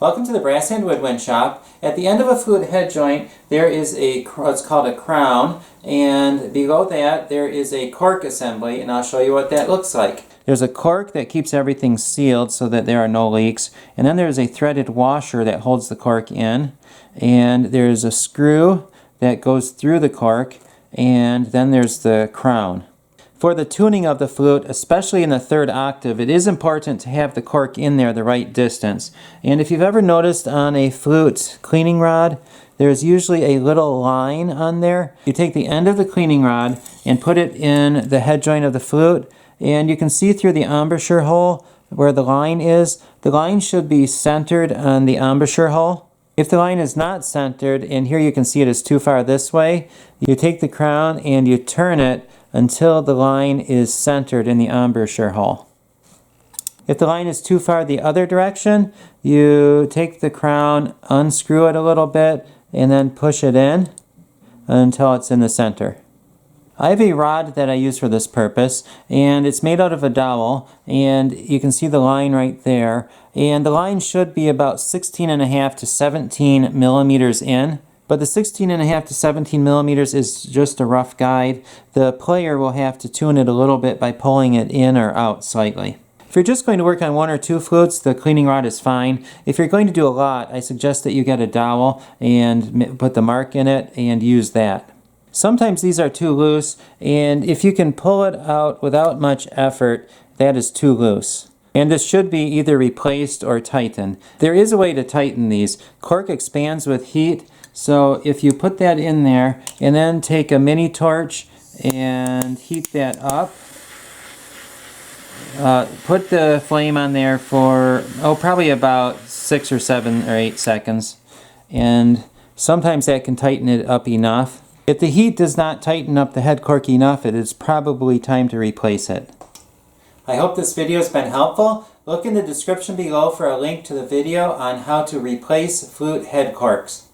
Welcome to the Brass and Woodwind Shop. At the end of a flute head joint there is what's called a crown, and below that there is a cork assembly, and I'll show you what that looks like. There's a cork that keeps everything sealed so that there are no leaks, and then there's a threaded washer that holds the cork in, and there's a screw that goes through the cork, and then there's the crown. For the tuning of the flute, especially in the third octave, it is important to have the cork in there the right distance. And if you've ever noticed on a flute cleaning rod, there's usually a little line on there. You take the end of the cleaning rod and put it in the head joint of the flute, and you can see through the embouchure hole where the line is. The line should be centered on the embouchure hole. If the line is not centered, and here you can see it is too far this way, you take the crown and you turn it until the line is centered in the embouchure hole. If the line is too far the other direction, you take the crown, unscrew it a little bit, and then push it in until it's in the center. I have a rod that I use for this purpose, and it's made out of a dowel, and you can see the line right there. And the line should be about 16.5 to 17 millimeters in. But the 16.5 to 17 millimeters is just a rough guide. The player will have to tune it a little bit by pulling it in or out slightly. If you're just going to work on one or two flutes, the cleaning rod is fine. If you're going to do a lot, I suggest that you get a dowel and put the mark in it and use that. Sometimes these are too loose, and if you can pull it out without much effort, that is too loose. And this should be either replaced or tightened. There is a way to tighten these. Cork expands with heat. So if you put that in there and then take a mini torch and heat that up, put the flame on there for probably about 6 or 7 or 8 seconds, and sometimes that can tighten it up enough. If the heat does not tighten up the head cork enough, it is probably time to replace it. I hope this video has been helpful. Look in the description below for a link to the video on how to replace flute head corks.